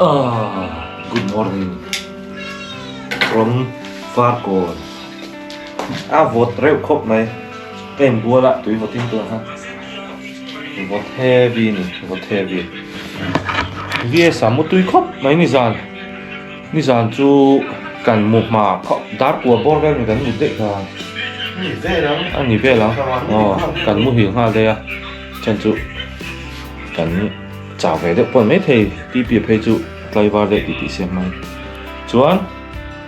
Good morning from Farcon. Vot rêu khóc này em bua lại tùy vot tin tôi ha. Vot heavy nè, vot heavy. Vì sao một tùy khóc này ni dàn chú cần một mà khóc đá của bor cái cần một đấy là nghỉ về lắm. Cần một hiểu ha đây à, chân chú cần chào về được bọn mấy thầy đi biệt hay chú tay vào đây thì xem mai. Chuan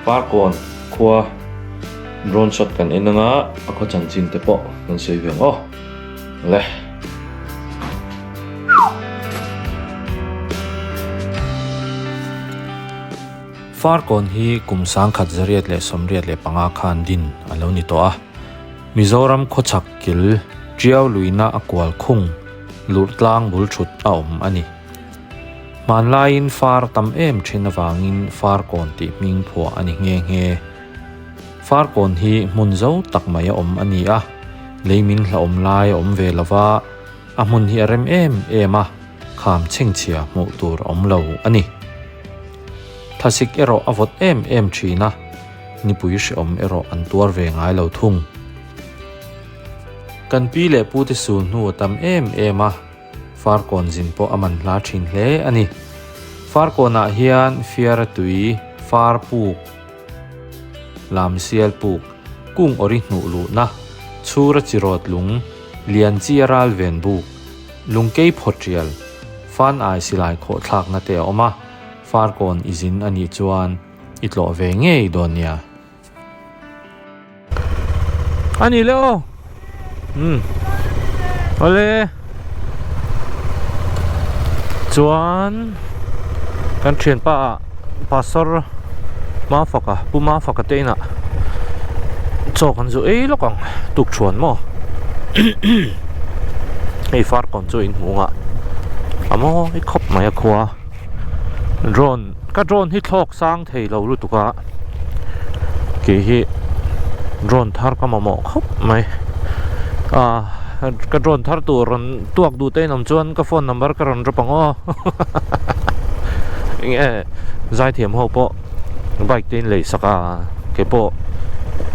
Farcon qua drone shot kan enanga ako chanchin te po kan saving le Farcon hi kumsang khat zariat le somriat le panga khan din alo ni to a Mizoram khochak kil triau luina akwal khung lurtlang bul thut a ani manlain far tam em thina wangin Farcon ti ming phua ani nge Farcon hi munzo takmaya ani a leimin hla lai ve lawa a mun hi rem ema kham chengchia mo tur lo ani thasik ero avot thina nipuish ero an tuar ve ngai lo thung kan pi le pu te su nu tam ema Farcon zin po aman la thin hle ani Farcon a hian fiara tui far pu lam sial puk kung ori hnu lu na chura chirot lung lian chiral ven bu lungkei photrial fan ai silai kho thlak na te oma Farcon izin ani chuan itlo ve nge donia ani leo ole chuan kan thian pa pasor ma faka puma faka teina chokan zo lokang tuk chuan mo ei Farcon zo in munga amo i khop mai khwa drone hi thlok sang thei lo lu tuka ke hi drone thar ka mo khop mai ka drone thar tu ron tuak du te nam chuan ka phone number ka ron rapango nge zai thiam ho po bike tin lei saka ke po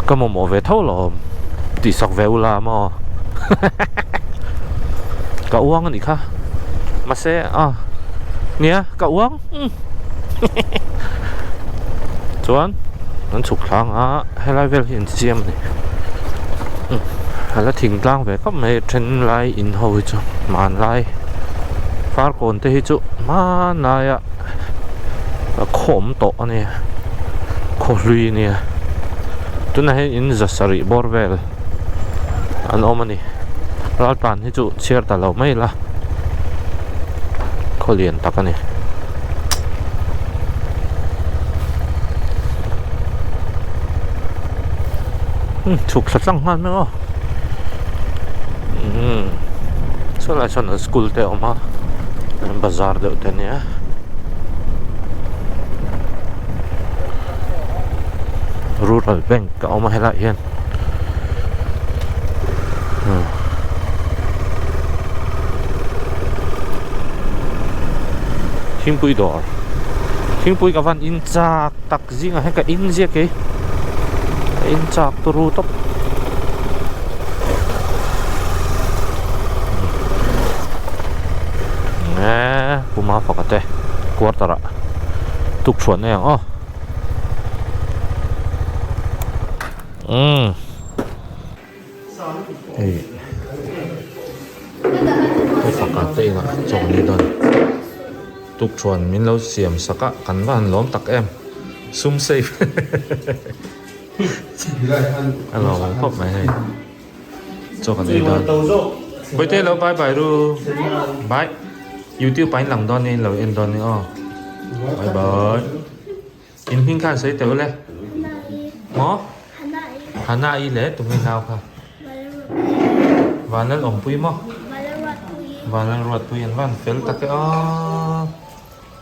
ka mo ve tho lo ti sak veula mo ka uang ani kha ma se nia ka uang chuan an chuk thlang helai vel hin chiam ni hala thing tlang ve khop me then lai in ho chu man lai Farcon te hi chu ma na ya khom to ani kholui ni tuna he in zasari borvel an omani lalpan hi chu chair ta lo mai la kholian takani chuk thlang han me so la chon school te oma bazar de utania rural bank ka oma hela hian thingpui ka van in chak tak zinga he ka in zia ke in chak tu ru top puma fakate quartera tuk chuan yang cái fakate nga chong ni don tuk chuan min lo siam saka kan van lom tak em sum safe alo pop mai hay cho kan ni don bye te lo bye bye ru bye YouTube bánh lòng đòn nên lời em đòn nữa bye bye in pin khan sấy tiểu lên mó hana y lẽ tụi mình nào kha và nó ổn pui mó và nó ruột pui ăn van phèn tắc cái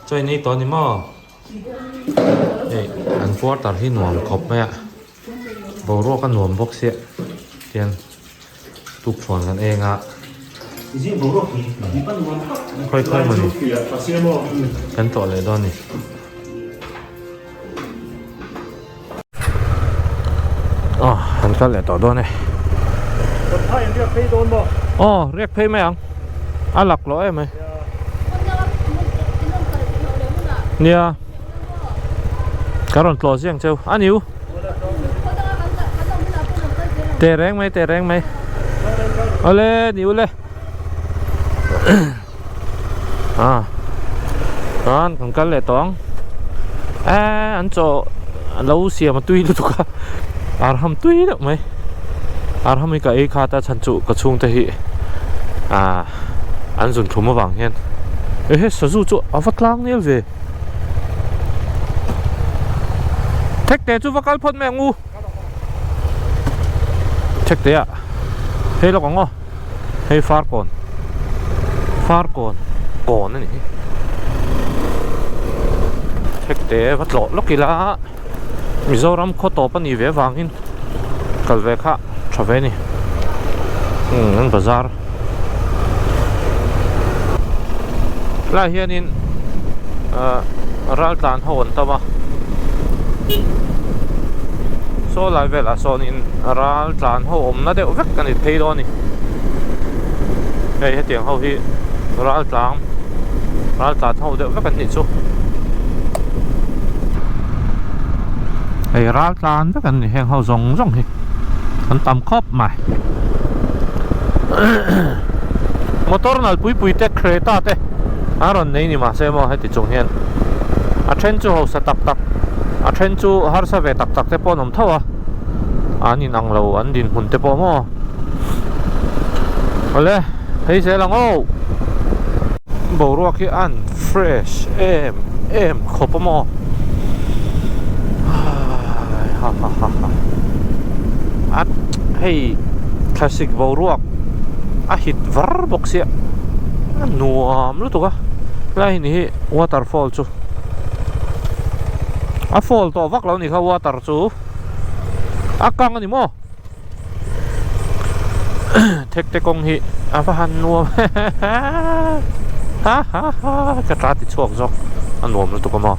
chơi này to đi mó đây ăn phốt tạt hi nuông khop mẹ bầu ruột cái nuông bốc xịa tiền tục chuẩnกันเอง ค่อยๆมาดิกันต่อเลยตอนนี้อ๋อหันกันเลยต่อด้วยเนี่ยคนไทยเรียกเพย์โดนบ่อ๋อเรียกเพย์ไหมยังหลักร้อยไหมเนี่ยการันตีเสียงเจ้านิวเตะแรงไหมเอาเลยนิวเลยcòn cái lệ toán anh cho lâu xìa mà tuy được cả hầm tuy được mấy hầm cái khá ta chân trụ cái chung thì anh dùng thùng mà vàng hen hết sử dụng chỗ vắt lang nhiều về thách để chú vắt cái phun mẹ ngu thách để à hay là còn ngô hay phát còn này thách để vắt lọ lúc kỳ lạ Mizoram khó tổ pan về vàng hin cần về khác trở về nè anh bazar là hiện in ral tan hồn ta mà so lại về là so in ral tan hồn nó đều vắt cái này thấy đó nè đây hết tiếng hậu hi ral tan hồn đều vắt cái này sốไอ้ร้านจานก็กันแห่งเขาส่งที่มันตำครอบใหม่มอเตอร์นั่นปุยเตะเครต้าเตะรอนนี่มาเสียมาให้ติดจงเฮียนเทรนจูเขาสตักเทรนจูฮาร์สเวตักเตะปอนมเท่าอันนี้นังเราอันดินหุ่นเตะปอมเอาเลยให้เสียหลังโอ้บอกว่าคืออันเฟรชเอ็มขบมอให้คลาสสิกวอลล์ฮิตวาร์บ็อกเซียนัวมรู้ตัวก็ไล่นี่วอเตอร์ฟอลจูฟอลตัววักแล้วนี่เขาวอเตอร์จูกังอันนี้มั้งเทคกงฮิฟันนัวกระตาติดช่วงจอกอันนัวมรู้ตัวก็มั้ง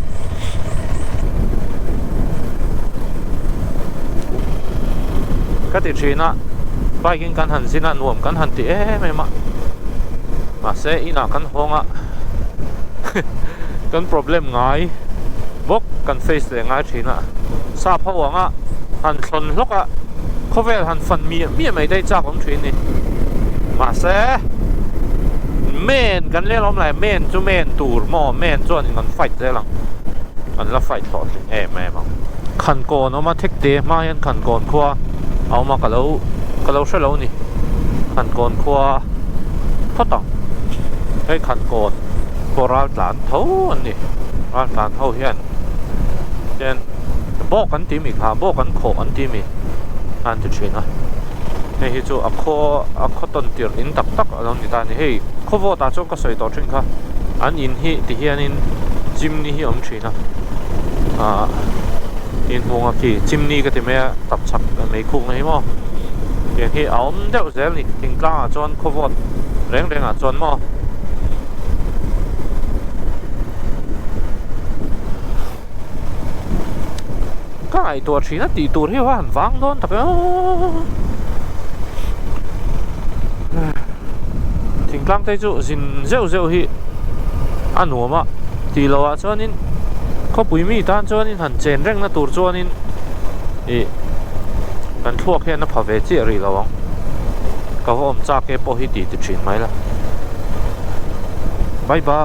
ก็ติดชีนะไปกินกันหันสินะนวมกันหันตีไม่มาเสียอีน่ะกันห้องกัน problem ง่ายบกกัน face เลยง่ายชีนะทราบเพราะว่าหันชนลูกเขาเวลหันฟันมีไม่ได้จากของชีนี่มาเสียเมนกันเรียกล้อมไหลเมนจูเมนตูร์มอเมนจวนกันไฟได้หลังกันละไฟต่อแม่มาขันโกนเอามาเทคเดมายันขันโกนครัวเอามากะเราใช่แล้วนี่ขันโกนครัวพ่อต่องให้ขันโกนครัวร้านหลานเท่าอันนี้ร้านหลานเท่าเฮียนเจนบอกกันทีมีค่ะบอกกันโขกันทีมีอันจะชินะให้ฮิจูข้อต้นเตียร์อินตักอะไรนี่ตานี่ให้ข้อว่าตาจ้องก็ใส่ต่อชินค่ะอันอินฮิที่เฮียนินจิมนี่ฮิอมชินะอินหัวกี่จิมนี่ก็ที่แม่ตับฉักไม่คุ้งเลยมั้งอย่างที่เอาเดี๋ยวเสร็จนี่ทิ้งกลางจนขวดแรงจนมั้งก็ไอตัวชีน่ะตีตัวที่ว่าหันฟังโดนแต่ทิ้งกลางได้จู่สินเจ้าที่อันหัวมาตีเราจนนี่เขาปุยมีด้านจวนนี่หันเจนเร่งนะตัวจวนนี่กันทั่วแค่นั้นพอเวจีอะไรแล้ววังก็ว่าผมจากแกพอฮิติดชินไหมล่ะบายบา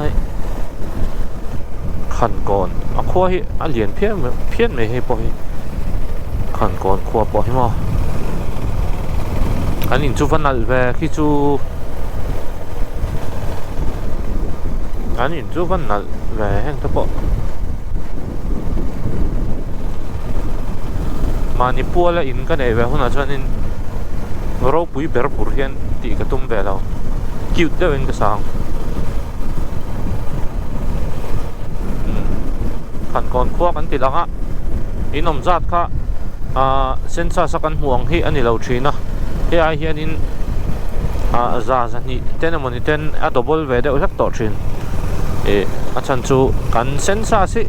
ยขันก่อนขั้วฮิเหรียญเพี้ยนไม่ให้พอฮิขันก่อนขั้วพอฮิมาอันนี้จูฟันนัลเวคิจูอันนี้จูฟันนัลแหวนทั้งหมดมานิปัวและอินกันเองเว้ยคนนั้นชวนอินเราปุยเบอร์ปุรเฮียนตีกระตุ้มเบลล์คิวเดินกระสังขันก่อนขั้วกันติดละฮะอินอมจัดค่ะเส้นซาสกันห่วงที่อันนี้เราชีนะที่ไอเฮียนิน za ni ten moni ten a double ve de ulak to thin e a chan chu kan sensa si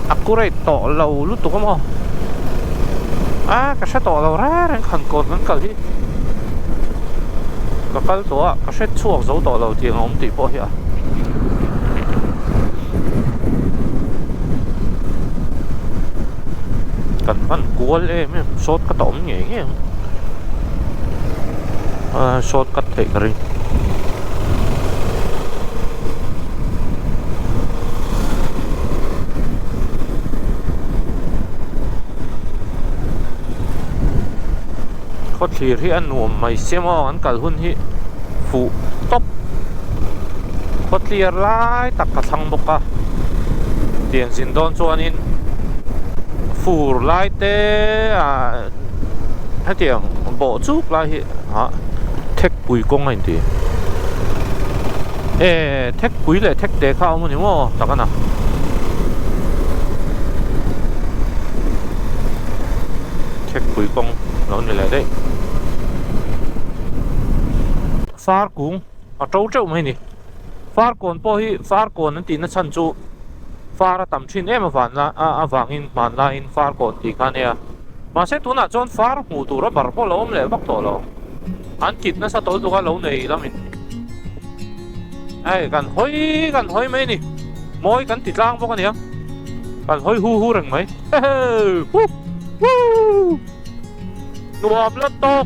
accurate to lo lu tu ko mo ka sha to lo ra ran khan ko kan kal hi ka kal to ka sha chuak zo to lo ti ngom ti po hi kan fan kual em shot ka tom nge nge shot cắt thể cái ring có thể thì anh nuông mày xem anh cả hun hi phụ top có thể lại tất cả thằng bốc à tiền xin đón cho anh phụ lại thế hay tiền bộ chút lại hi hả 택 부이공인데 택 부이래 택 대가 어머니 뭐 나가나 택 부이공 너네 lại phar cũng trâu trâu mấy nè phar còn po hi phar còn nó tin nó chân chu phar tầm chín em mà vàng là vàng in vàng là in phar còn thì cái này mà sẽ tụi nào chọn phar mù tụi nó bảo po lâu lẽ bắt tổ lâu anh kịp nó sao tối tụi lâu này lắm mình gần hoi mấy nè mỗi gần thịt lang bao cái này gần hoi hu rằng mấy nuột lắm to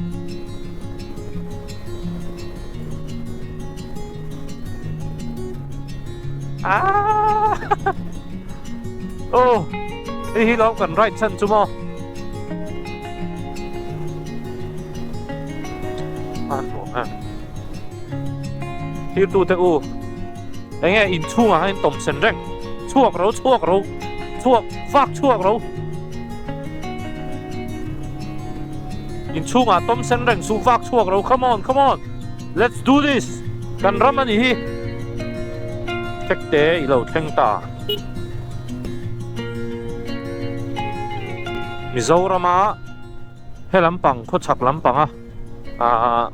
đi đó cần right chân chú mò hi tu te u anh nghe in chua anh tôm sen reng chuộc rau phát chuộc rau in chua tôm sen reng su phát chuộc rau come on let's do this kan ram ani hi tek te i lo theng ta Mizorama he lampang kho chak lampang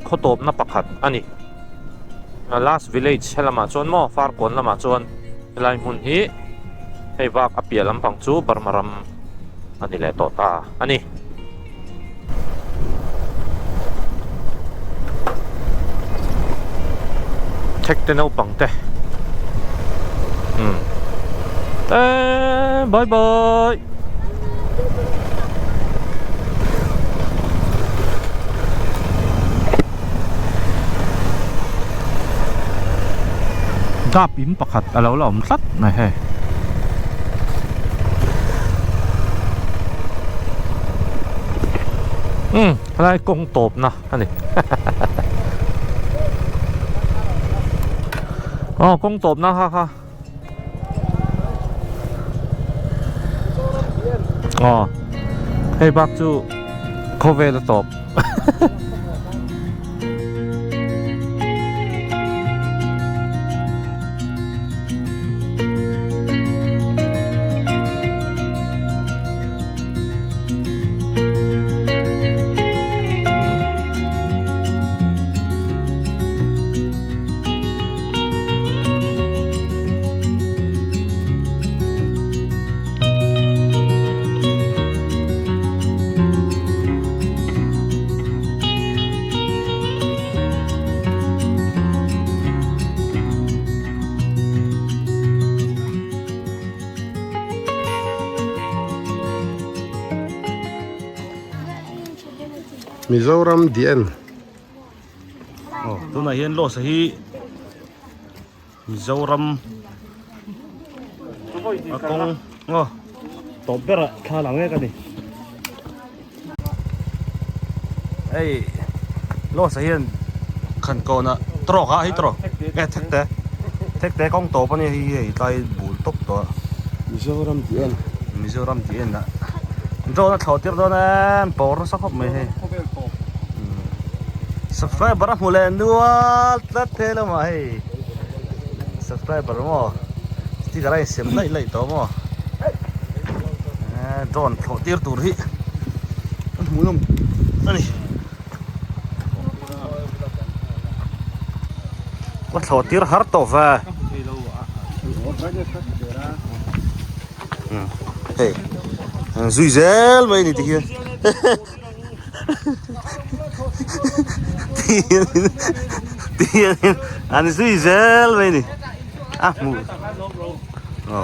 kho top na pakhat ani last village helama chon mo far kon lama chon lai mun hi hei wak apia lampang chu barmaram ani le to ta ani thek te no pang te bye bye đáp in pakhat alo lom sat này he lại công tộp na anh này công tộp na ha hey bác chú có về là tộp Mizoram Dien. Tu này hiện lộ hi Mizoram công top bera khá lắm cái này ấy lộ hiện khẩn cầu nè trò hả hết trò cái thách té công top này hi tay bùn tốc đó Mizoram Dien nè rồi nó thầu tiếp đó nè bỏ nó sắp hộp mày subscriber ra mulai dua thế là mày subscriber mo tí cái này xem lại to mo đòn thầu tiếp tụt hi muốn không này ว่าถอดที่ฮาร์ตอฟะเฮ้ยซุยเซลไม่นี่ที่ที่อันนี้ซุยเซลไม่นี่อ่ะมูอ๋อ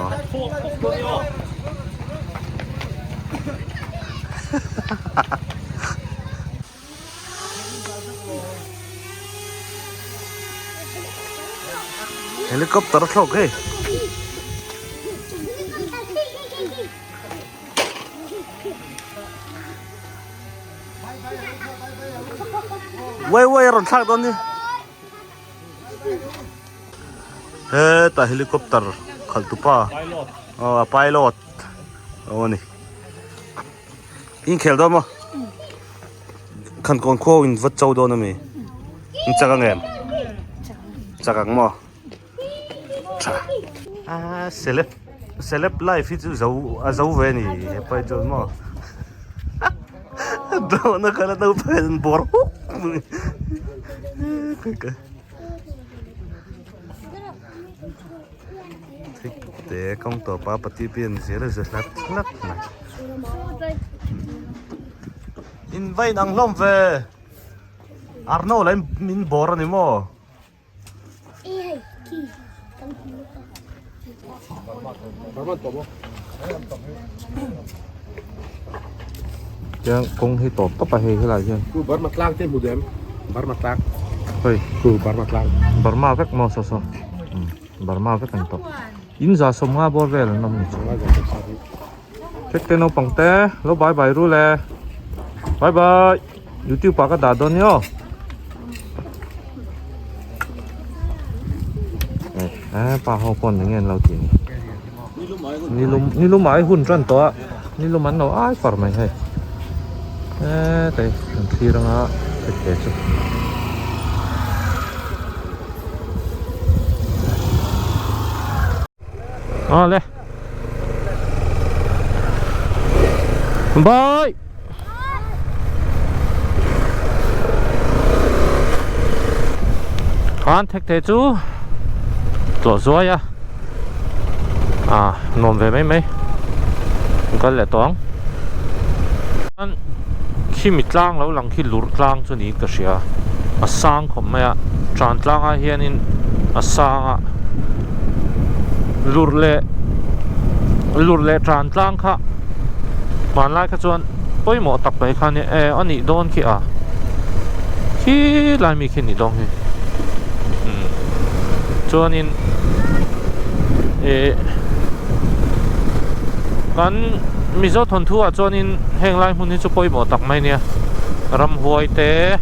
เฮลิคอปเตอร์เข้าเฮ้ยเว้ยรถทักตอนนี้เฮ้ยแต่เฮลิคอปเตอร์ขัลตุป้าอ๋อไพลอตโอ้นี่อินเคลดอมั้งขันก่อนโค้งวัดเจ้าโดนมั้ยอินจักรเงินจักรมั้งceleb life itu jauh ni apa itu mah dah nak kalau tahu pen bor thế công tổ ba pati pian sẽ là rất lắc này invite ang lom về Arno lại min bor ni mo cũng hay tổ tóc bài hay là chứ Ku bar matlang tem budem. Bar matlang. hơi Ku bar matlang. Burma vek mo so Burma vek kan to in za som nga bor vel nam ni check te no pang te lo bye bye ru le bye bye YouTube pa ka da don yo pa ho pon ngen lo tin ni lu mai hun tran to ni lu man no ai far mai hai te thi rang a te chu lên bye con thích thế chú tổ rồi nôm về mấy con lẽ toán khi mít lang lâu lăng khi lúr lang cho ní cái gì sang không mày tràn lang hiện in sang lur le tràn lang kha man lai kha chuan poi mo tak pai kha ni ani don ki khi lai mi khi ni dong hi chuan in kan mi zo thon thu chuan in heng lai mun hi chu poi mo tak mai nia ram huai te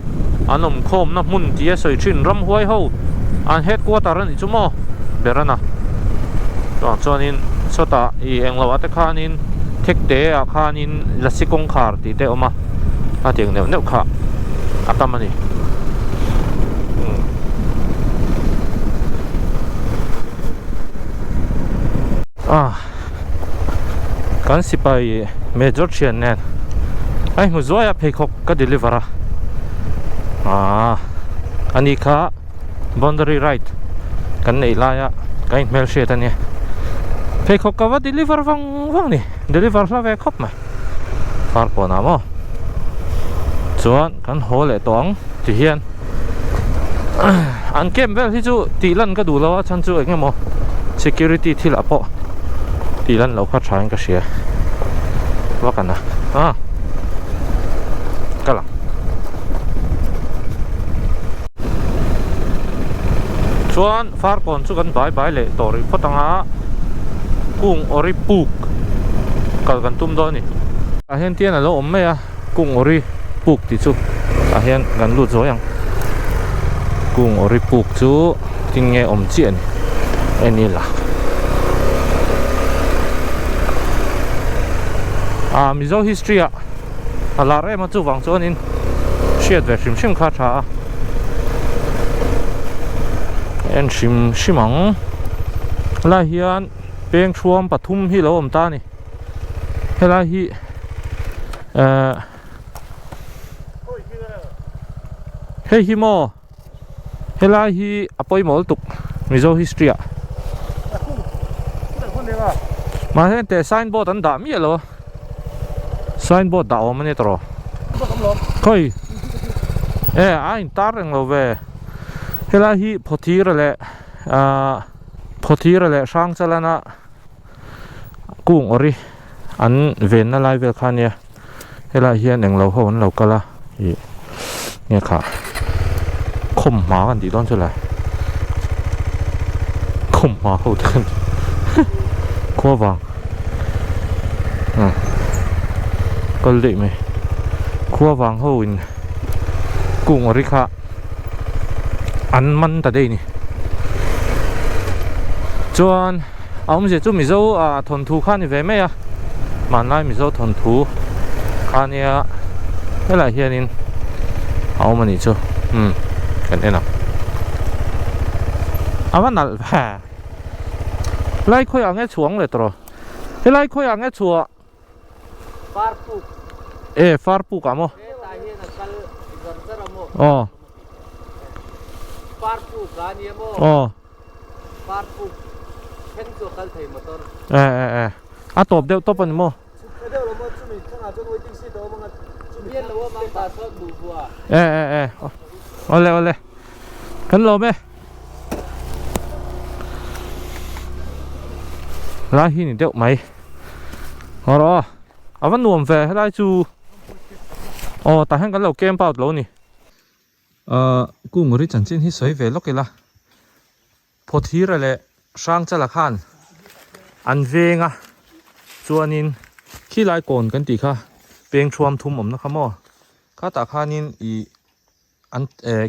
anom khom na mun ti soi thin ram huai ho an headquarter ani chu mo berana chuan in sota i englo ate khanin thekte a khanin lasikong khar ti te oma a tiang neu kha atamani kan sipai major chian nen ai mu zoya pheikhok ka deliver ani kha boundary right kan nei la ya kai mel she ta ni pheikhok ka wa deliver wang ni deliver la ve khop ma far ko na mo chuan kan hole tong ti hian an kem vel hi chu ti lan ka du lawa chan chu engemaw security thil apo ti lan lo kha thain ka sia wa kana kala chuan far kon chu kan bai le tori photanga kung ori puk kal kan tum do ni a hen tian a lo om me a kung ori puk ti chu a hen kan lu zo yang kung ori puk chu ting nge om chi ani enila mizo history a la re ma chu wang chuan in shiat ve shim kha tha en shimang la hian peng thuam pathum hi lo om ta ni hela hi hei hi mo เฮลาฮีอปอยมอลตุกมิโซฮิสตรีอะมาเห็นแต่ไซน์บอร์ดอันดามีเหรอไซน์บอร์ดดาวมันเนี่ยตรอค่อยไอ้ตาร์เองเราเว้เฮลาฮีพอทีระเละพอทีระเละช่างจะแล้วนะกุ้งอริอันเวนอะไรเวลคันเนี่ยเฮลาฮีเองเราเขาเราก็ละเนี่ยค่ะคมหมากันดีต้นใช่ไหมคมหมาเขากันขั้ววางก็เละไหมขั้ววางเขาอินกุ้งอริค่ะอันมันแต่ได้นี่จวนเอาไม่ใช่จุ่มมิโซทนทูข้านี่เว้ยไหมอ่ะมันไล่มิโซทนทูข้านี่อะไรเฮียนินเอามันนี่จ้ะกันเองนะเอามันนั่นแหละไล่ค่อยอ่างเงี้ยช่วงเลยตัวไล่ค่อยอ่างเงี้ยชัวฟาร์ปูฟาร์ปูกันมั้งอ๋อฟาร์ปูกันเนี่ยมั้งอ๋อฟาร์ปูเห็นตัวกันไทยมาตอนตบเดี๋ยวตบมันมั้งเดี๋ยวเรามาจุ่มอีกข้างหน้าจนไว้ติ้งสิเดี๋ยวมันจุ่มเย็นแล้วว่ามันตาสดดูบัวเอาเลยกันลมไหมร้านที่นี่เดี๋ยวไหมเอาหรอเอาวันหนุ่มแฟร์ให้ได้จูแต่ให้กันเราเกมเปล่าแล้วนี่กูงริจันจินที่สวยเวลล็อกเลยละพอทีอะไรเลยช่างจะละขันอันเวงจวนนินขี้ลายโกนกันตีค่ะเปียงชวมทุ่มผมนะครับม่อข้าตาข้านินอัน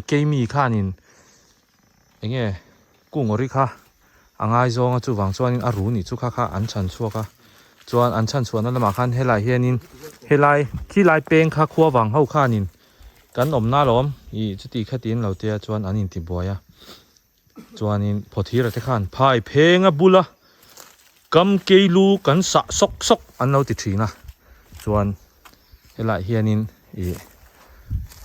เกมีข้านินอย่างเงี้ยกูงริค่ะอ่างไอซองจูวังจวนนินอารูนี่จูข้าอันชันชัวค่ะจวนอันชันชัวนั่นละมาขันเฮลัยเฮียนินเฮลัยขี้ลายเปียงข้าขัววังเข้าข้านินกันอมหน้าล้อมจุดตีขัดดินเราเตียจวนอันนินติบัวยจวนนินพอทีเราจะขันพายเพงบุละกำเกลูกันสะซกอันเราติดถีนะจวนเฮลัยเฮียนิน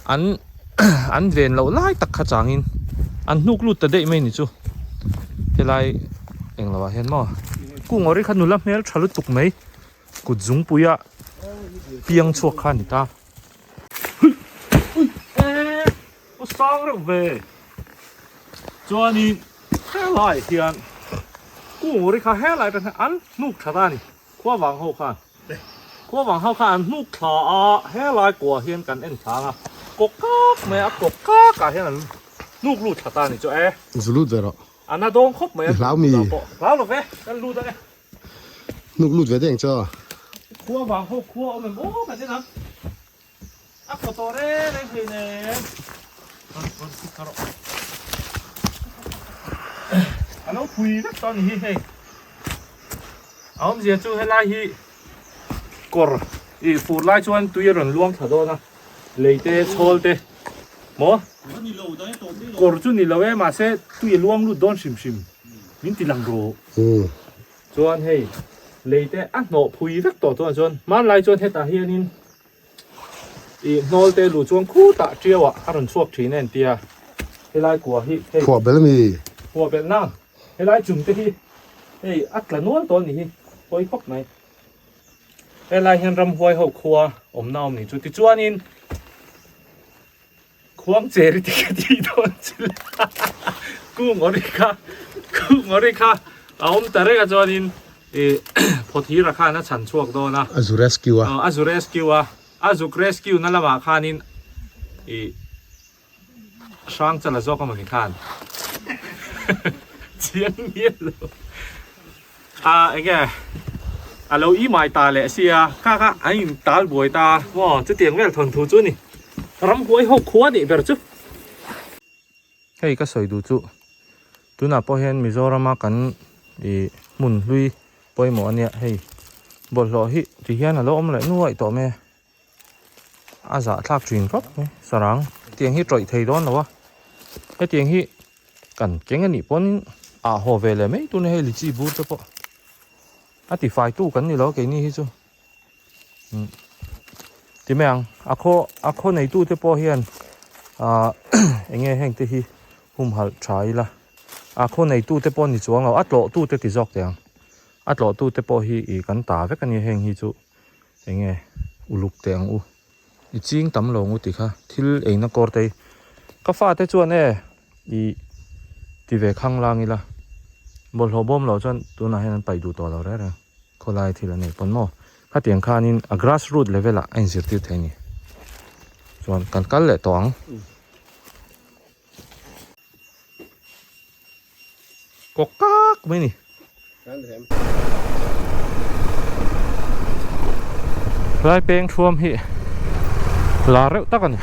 อันเวนเราไล่ตักขจางินอันนุกลุดแต่ได้ไม่นี่จูเฮลัยเองเราว่าเห็นมั้ยกูงอริขันนุลับเมลชาลุตุกไหมกูจุงปุยะเปียงชัวขันตาสร้างเรื่องเวจวนนี้เฮลัยเฮียนกูงอริขันเฮลัยเป็นอันนุกชาตานี่ขั้ววางเข้าขันขั้ววางเข้าขันนุกขาเฮลัยกลัวเฮียนกันเอ็นช้างกกากแม่กกากกันเฮียนนุกลุดชาตานี่จ้าจะลุดเลยหรออันนั้นโดนครบไหมแล้วมีแล้วหรอเว้ยกันรู้ได้ไงนุกลุดเว้ยเด้งจ้าครัววางครัวเอาแบบโอ้แบบนี้นะขอตัวเร่เลยคืนนี้อันนั้นคุยนักตอนนี้เฮ้ยเอาเสียจูให้ไล่ฮีกอร์ฟูไล่ชวนตุยรันล่วงถอดนะเลยเตะโชลเตะหมอกอร์จุนี่เราเว้มาเสร็จตุยล่วงลุดโดนชิมมินติลังโรชวนเฮ้ยเลยเตะโนพุยนักต่อตัวชวนมาไล่ชวนให้ตาเฮียนินโนเตลุชวนคู่ตาเจียวอารมณ์ชวบทีนั่นเตียให้ไล่กลัวฮีขวบเบลมีขวบเบลน่าให้ไล่จุ่มเตะฮีอัดละนวลตัวนี้หอยพกไหนเวลาเห็นรำหวยหกครัวน้ำนี่จุดที่จวนนินควงเจริติกที่โดนจิลกูงอริค่ะเอาแต่เรื่องจวนนินพอทีราคาน่าฉันช่วงโดนนะอาซูเรสคิวอาซูเรสคิวนั่นละมาค่านินช่างจะละจอกก็มันค่าเชียงเงี้ยเลยไอ้แกเราอีหมายตาเลยเสียข้าไอ้ตาบวยตาว้าจะเตียงเวลทนทุจุนี่รำหวยหกขวดนี่แบบจุเฮ้ยก็สวยดูจุตัวน่ะพอเห็นมิโซรามากันหมุนลุยปอยหมอเนี่ยเฮ้ยบทหล่อฮิที่เฮียน่ะล้มเลยนู่นต่อแม่อาสาทักจีนครับสรังเตียงฮิตรอยไทยร้อนหรอวะไอ้เตียงฮิกันเก่งกันนี่ปนหัวเวลเลยไหมตัวนี้ให้ลิจิบูดจะปะติไฟตู้กันนี่แล้วแกนี่ฮิจูที่แม่งอาโคในตู้จะปอเฮียนอย่างเงี้ยแห้งที่ฮิ hum hal trai la a kho nei tu te pon ni chuang lo atlo tu te ti jok tiang atlo tu te po hi I kan ta ve kan ni heng hi chu enge uluk tiang u I ching tam lo ngu ti kha thil eina kor te ka fa te chuan e I ti ve khang lang ila bol ho bom lo chuan tu na hen pai du to lo re re kholai thil ani pon mo kha tiang khanin a grassroot level a ein zir ti thei ni chuan kan kal le tawng kokak mai ni lai peng thuam hi la reuh tak ani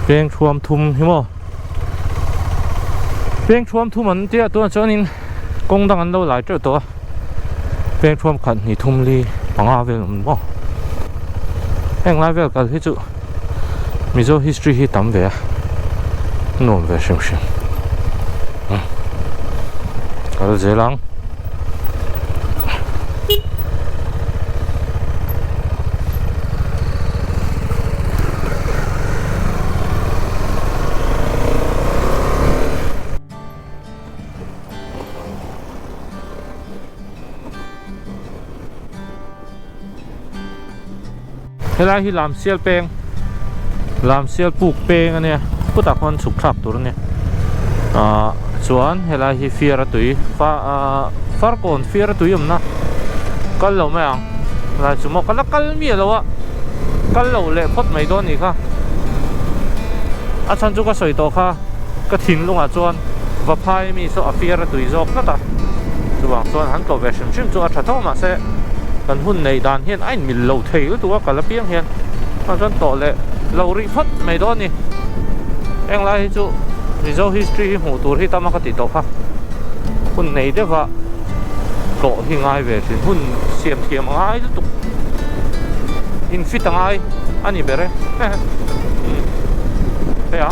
peng thuam thum hi mo peng thuam thum an tia tu chuanin kong dang an lo lai teuh to peng thuam khat ni thum li panga vel mo heng lai vel kal hi chu mizo history hi tam ve nom ve shim shim kal zelang helai hi lam sial peng lam sial puk peng ania putak hon suk thap tur ne chuan helai hi fiara tui far kon fiara tui na kal lo mai ang la chumo kala kal mi lo wa kal lo le phot mai do ni kha a chan chu ka soi to kha ka thin lunga chuan va phai mi so a fiara tui jok na ta chuwang chuan han to ve shim shim chu a tha tho ma se kan hun nei dan hian ain mil lo thei tu ka kala piang hian a chan to le lo ri phot mai do ni eng lai chu mizo history hi hmu tur hi tama ka ti to kha hun nei de wa to hi ngai ve sin hun siam thiam ngai tu in fit ngai ani bere he ya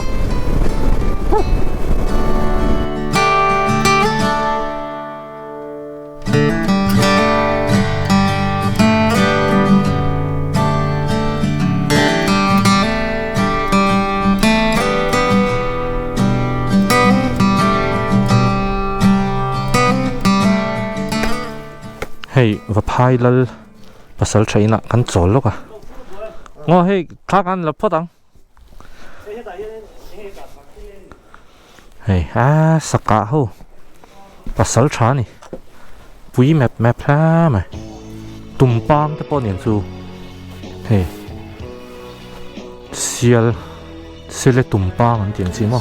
hey va phai lal pasal traina kan chol lo ka ngo hey kha kan la photang hey saka ho pasal tra ni pui map la ma tumpang te pon chu hey sial sele tumpang an tiang chi mo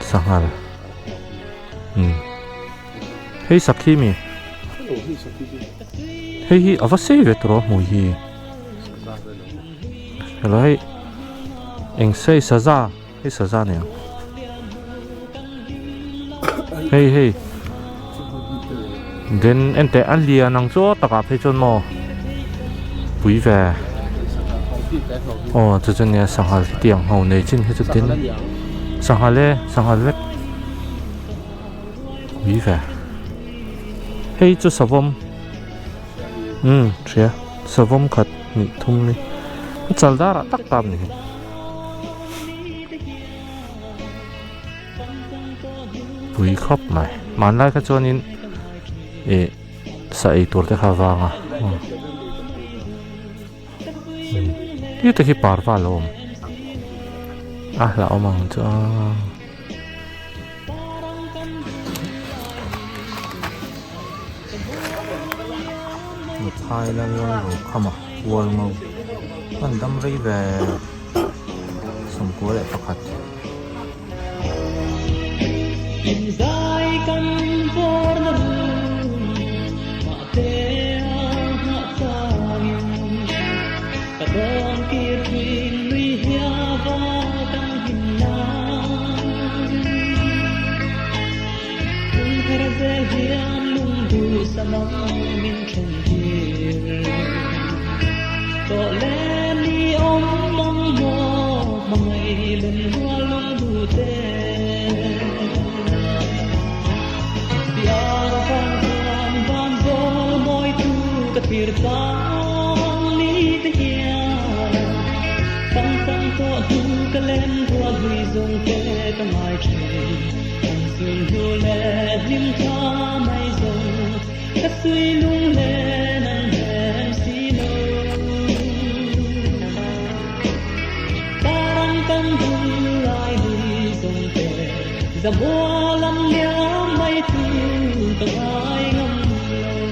sangal hey sakhi mi hey hi avase vetro mui hi hello hey eng sei saza hey saza ne hey den ente an lia nang cho taka phe chon mo pui ve chu chen ne sanghal tiang ho nei chin he chu tin sanghal le pui ve hey chu savom chia savom khat ni thum ni chaldara tak tam ni pui khop mai man lai ka chonin sa ei tur te kha wanga ni te hi parwa lom la omang cha hai là rồi không à quên màu mình đâm ri về sông của lại phát Hãy subscribe cho kênh Ghiền Mì Gõ để không bỏ lỡ lim tha mai zo ka sui lung le nang hem si lo parang kan dul lai hui song te za bo lam lia mai tu ta ai ngam lo